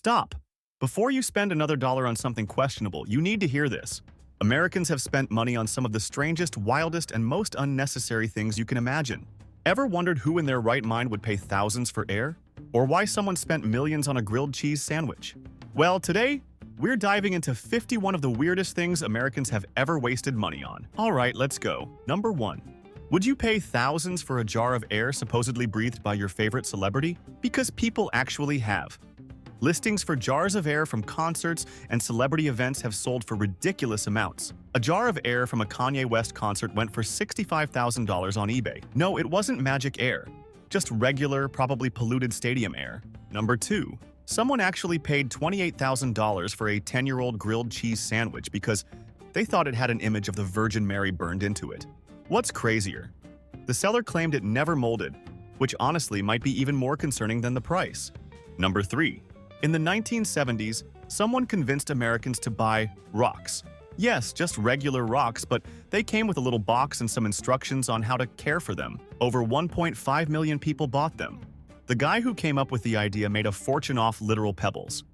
Stop! Before you spend another dollar on something questionable, you need to hear this. Americans have spent money on some of the strangest, wildest, and most unnecessary things you can imagine. Ever wondered who in their right mind would pay thousands for air? Or why someone spent millions on a grilled cheese sandwich? Well, today, we're diving into 51 of the weirdest things Americans have ever wasted money on. Alright, let's go. Number 1. Would you pay thousands for a jar of air supposedly breathed by your favorite celebrity? Because people actually have. Listings for jars of air from concerts and celebrity events have sold for ridiculous amounts. A jar of air from a Kanye West concert went for $65,000 on eBay. No, it wasn't magic air. Just regular, probably polluted stadium air. Number 2. Someone actually paid $28,000 for a 10-year-old grilled cheese sandwich because they thought it had an image of the Virgin Mary burned into it. What's crazier? The seller claimed it never molded, which honestly might be even more concerning than the price. Number 3. In the 1970s, someone convinced Americans to buy rocks. Yes, just regular rocks, but they came with a little box and some instructions on how to care for them. Over 1.5 million people bought them. The guy who came up with the idea made a fortune off literal pebbles.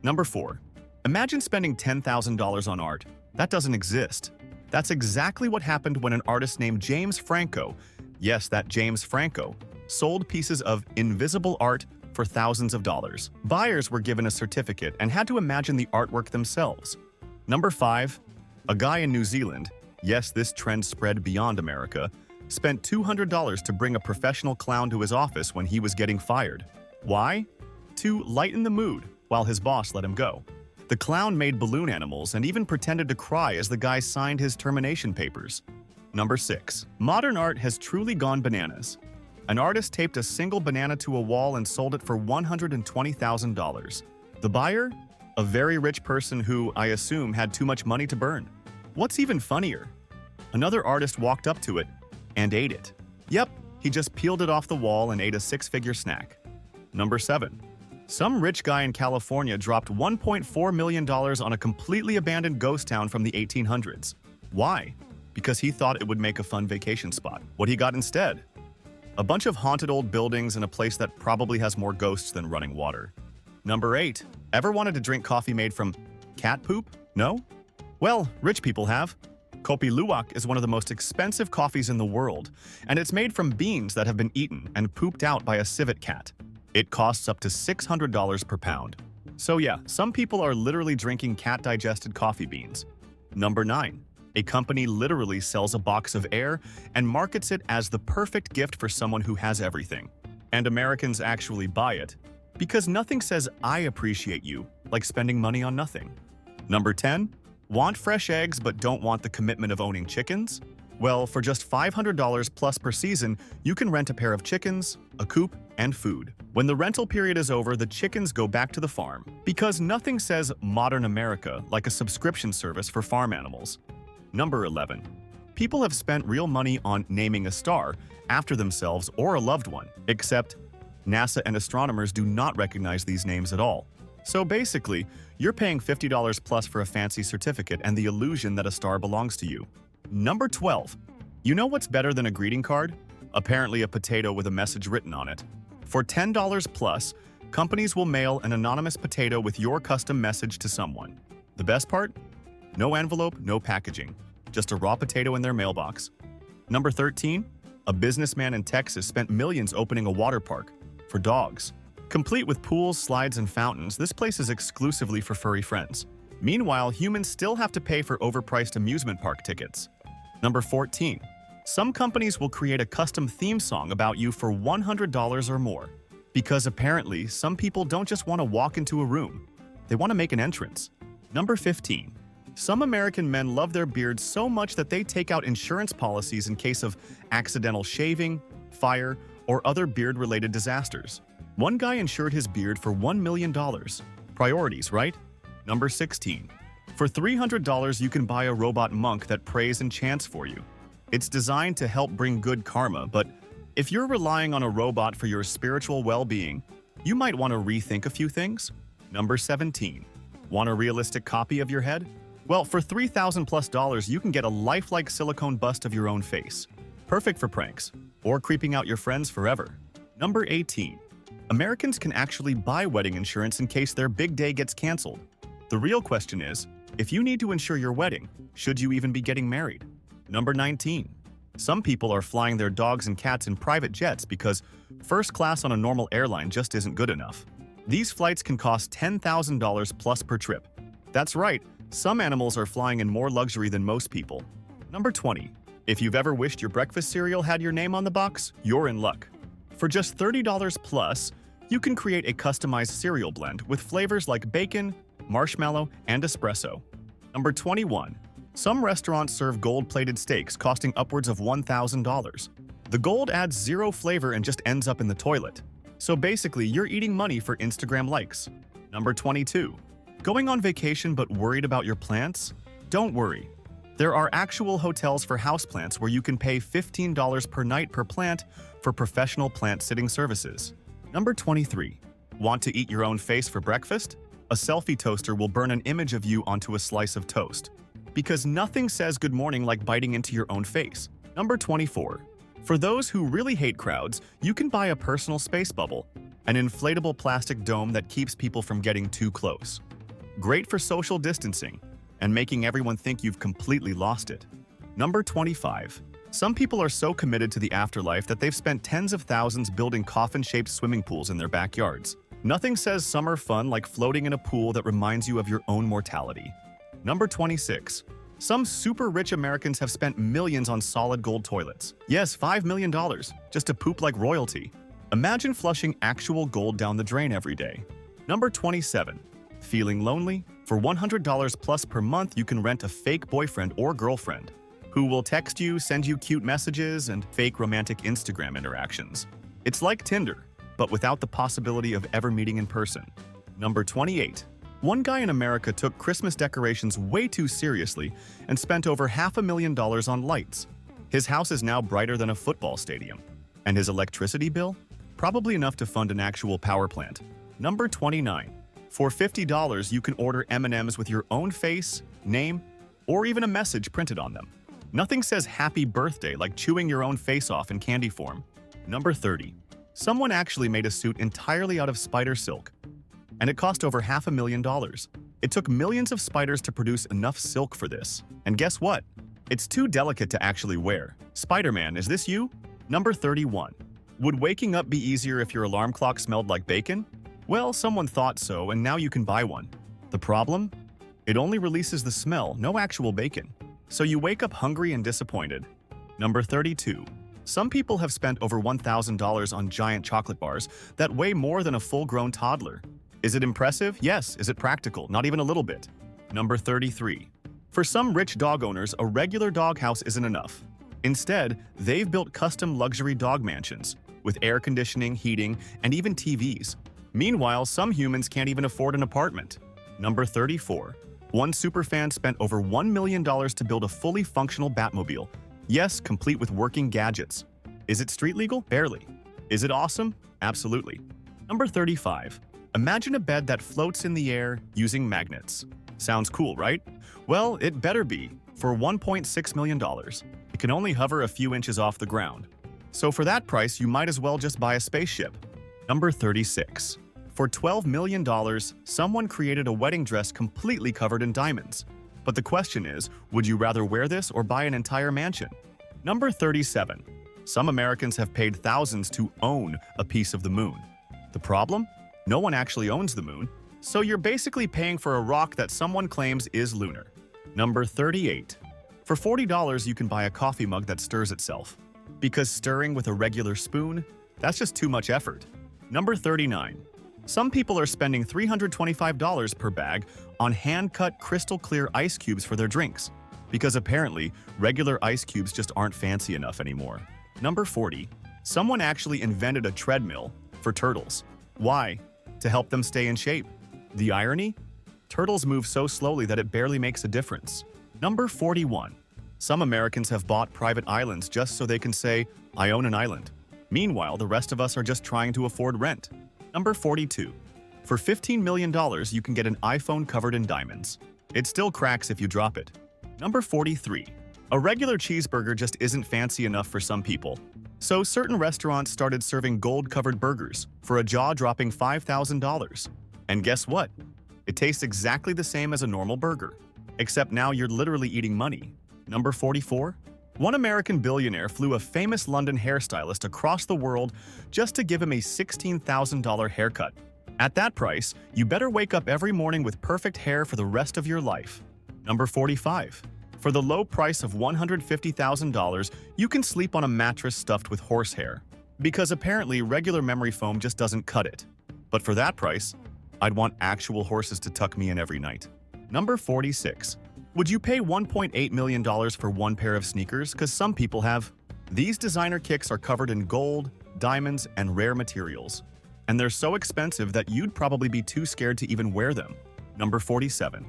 Number 4. Imagine spending $10,000 on art. That doesn't exist. That's exactly what happened when an artist named James Franco, yes, that James Franco, sold pieces of invisible art for thousands of dollars. Buyers were given a certificate and had to imagine the artwork themselves. Number 5. A guy in New Zealand, yes, this trend spread beyond America, spent $200 to bring a professional clown to his office when he was getting fired. Why? To lighten the mood while his boss let him go. The clown made balloon animals and even pretended to cry as the guy signed his termination papers. Number 6. Modern art has truly gone bananas. An artist taped a single banana to a wall and sold it for $120,000. The buyer? A very rich person who, I assume, had too much money to burn. What's even funnier? Another artist walked up to it and ate it. Yep, he just peeled it off the wall and ate a six-figure snack. Number 7. Some rich guy in California dropped $1.4 million on a completely abandoned ghost town from the 1800s. Why? Because he thought it would make a fun vacation spot. What he got instead? A bunch of haunted old buildings and a place that probably has more ghosts than running water. Number 8. Ever wanted to drink coffee made from cat poop? No? Well, rich people have. Kopi Luwak is one of the most expensive coffees in the world, and it's made from beans that have been eaten and pooped out by a civet cat. It costs up to $600 per pound. So yeah, some people are literally drinking cat-digested coffee beans. Number 9. A company literally sells a box of air and markets it as the perfect gift for someone who has everything. And Americans actually buy it, because nothing says I appreciate you like spending money on nothing. Number 10. Want fresh eggs but don't want the commitment of owning chickens? Well, for just $500 plus per season, you can rent a pair of chickens, a coop, and food. When the rental period is over, the chickens go back to the farm. Because nothing says modern America like a subscription service for farm animals. Number 11. People have spent real money on naming a star after themselves or a loved one, except NASA and astronomers do not recognize these names at all. So basically, you're paying $50 plus for a fancy certificate and the illusion that a star belongs to you. Number 12. You know what's better than a greeting card? Apparently a potato with a message written on it. For $10 plus, companies will mail an anonymous potato with your custom message to someone. The best part? No envelope, no packaging. Just a raw potato in their mailbox. Number 13. A businessman in Texas spent millions opening a water park for dogs. Complete with pools, slides, and fountains, this place is exclusively for furry friends. Meanwhile, humans still have to pay for overpriced amusement park tickets. Number 14. Some companies will create a custom theme song about you for $100 or more. Because apparently, some people don't just want to walk into a room. They want to make an entrance. Number 15. Some American men love their beards so much that they take out insurance policies in case of accidental shaving, fire, or other beard-related disasters. One guy insured his beard for $1 million. Priorities, right? Number 16. For $300, you can buy a robot monk that prays and chants for you. It's designed to help bring good karma, but if you're relying on a robot for your spiritual well-being, you might want to rethink a few things. Number 17. Want a realistic copy of your head? Well, for $3,000 plus, you can get a lifelike silicone bust of your own face. Perfect for pranks or creeping out your friends forever. Number 18. Americans can actually buy wedding insurance in case their big day gets canceled. The real question is, if you need to insure your wedding, should you even be getting married? Number 19. Some people are flying their dogs and cats in private jets because first class on a normal airline just isn't good enough. These flights can cost $10,000 plus per trip. That's right, some animals are flying in more luxury than most people. Number 20. If you've ever wished your breakfast cereal had your name on the box, you're in luck. For just $30 plus, you can create a customized cereal blend with flavors like bacon, marshmallow, and espresso. Number 21. Some restaurants serve gold-plated steaks costing upwards of $1,000. The gold adds zero flavor and just ends up in the toilet. So basically, you're eating money for Instagram likes. Number 22. Going on vacation but worried about your plants? Don't worry. There are actual hotels for houseplants where you can pay $15 per night per plant for professional plant sitting services. Number 23. Want to eat your own face for breakfast? A selfie toaster will burn an image of you onto a slice of toast. Because nothing says good morning like biting into your own face. Number 24. For those who really hate crowds, you can buy a personal space bubble, an inflatable plastic dome that keeps people from getting too close. Great for social distancing and making everyone think you've completely lost it. Number 25. Some people are so committed to the afterlife that they've spent tens of thousands building coffin-shaped swimming pools in their backyards. Nothing says summer fun like floating in a pool that reminds you of your own mortality. Number 26. Some super rich Americans have spent millions on solid gold toilets. Yes, $5 million, just to poop like royalty. Imagine flushing actual gold down the drain every day. Number 27. Feeling lonely? For $100 plus per month, you can rent a fake boyfriend or girlfriend who will text you, send you cute messages, and fake romantic Instagram interactions. It's like Tinder, but without the possibility of ever meeting in person. Number 28. One guy in America took Christmas decorations way too seriously and spent over $500,000 on lights. His house is now brighter than a football stadium. And his electricity bill? Probably enough to fund an actual power plant. Number 29. For $50, you can order M&Ms with your own face, name, or even a message printed on them. Nothing says happy birthday like chewing your own face off in candy form. Number 30. Someone actually made a suit entirely out of spider silk, and it cost over $500,000. It took millions of spiders to produce enough silk for this. And guess what? It's too delicate to actually wear. Spider-Man, is this you? Number 31. Would waking up be easier if your alarm clock smelled like bacon? Well, someone thought so, and now you can buy one. The problem? It only releases the smell, no actual bacon. So you wake up hungry and disappointed. Number 32. Some people have spent over $1,000 on giant chocolate bars that weigh more than a full-grown toddler. Is it impressive? Yes. Is it practical? Not even a little bit. Number 33. For some rich dog owners, a regular doghouse isn't enough. Instead, they've built custom luxury dog mansions with air conditioning, heating, and even TVs. Meanwhile, some humans can't even afford an apartment. Number 34. One superfan spent over $1 million to build a fully functional Batmobile. Yes, complete with working gadgets. Is it street legal? Barely. Is it awesome? Absolutely. Number 35. Imagine a bed that floats in the air using magnets. Sounds cool, right? Well, it better be. For $1.6 million. It can only hover a few inches off the ground. So for that price, you might as well just buy a spaceship. Number 36. For $12 million, someone created a wedding dress completely covered in diamonds. But the question is, would you rather wear this or buy an entire mansion? Number 37. Some Americans have paid thousands to own a piece of the moon. The problem? No one actually owns the moon, so you're basically paying for a rock that someone claims is lunar. Number 38. For $40, you can buy a coffee mug that stirs itself. Because stirring with a regular spoon? That's just too much effort. Number 39. Some people are spending $325 per bag on hand-cut crystal-clear ice cubes for their drinks, because apparently, regular ice cubes just aren't fancy enough anymore. Number 40. Someone actually invented a treadmill for turtles. Why? To help them stay in shape. The irony? Turtles move so slowly that it barely makes a difference. Number 41. Some Americans have bought private islands just so they can say, I own an island. Meanwhile, the rest of us are just trying to afford rent. Number 42. For $15 million, you can get an iPhone covered in diamonds. It still cracks if you drop it. Number 43. A regular cheeseburger just isn't fancy enough for some people. So certain restaurants started serving gold-covered burgers for a jaw-dropping $5,000. And guess what? It tastes exactly the same as a normal burger, except now you're literally eating money. Number 44. One American billionaire flew a famous London hairstylist across the world just to give him a $16,000 haircut. At that price, you better wake up every morning with perfect hair for the rest of your life. Number 45. For the low price of $150,000, you can sleep on a mattress stuffed with horsehair, because apparently regular memory foam just doesn't cut it. But for that price, I'd want actual horses to tuck me in every night. Number 46. Would you pay $1.8 million for one pair of sneakers? Because some people have. These designer kicks are covered in gold, diamonds, and rare materials. And they're so expensive that you'd probably be too scared to even wear them. Number 47.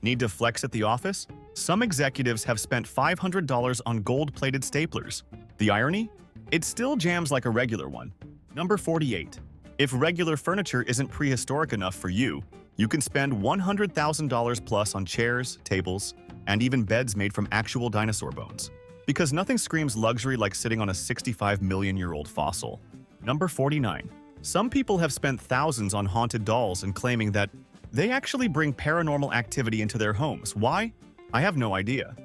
Need to flex at the office? Some executives have spent $500 on gold-plated staplers. The irony? It still jams like a regular one. Number 48. If regular furniture isn't prehistoric enough for you, you can spend $100,000 plus on chairs, tables, and even beds made from actual dinosaur bones. Because nothing screams luxury like sitting on a 65-million-year-old fossil. Number 49. Some people have spent thousands on haunted dolls and claiming that they actually bring paranormal activity into their homes. Why? I have no idea.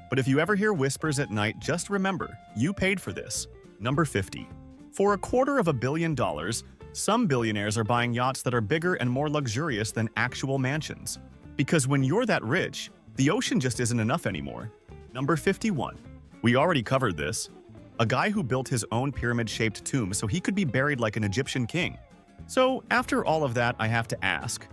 But if you ever hear whispers at night, just remember, you paid for this. Number 50. For $250 million, some billionaires are buying yachts that are bigger and more luxurious than actual mansions. Because when you're that rich, the ocean just isn't enough anymore. Number 51. We already covered this. A guy who built his own pyramid-shaped tomb so he could be buried like an Egyptian king. So after all of that, I have to ask,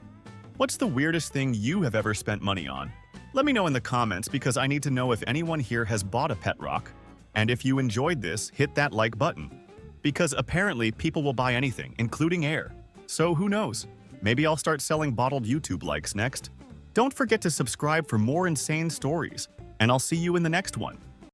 what's the weirdest thing you have ever spent money on? Let me know in the comments because I need to know if anyone here has bought a pet rock. And if you enjoyed this, hit that like button. Because apparently people will buy anything, including air. So who knows? Maybe I'll start selling bottled YouTube likes next. Don't forget to subscribe for more insane stories, and I'll see you in the next one.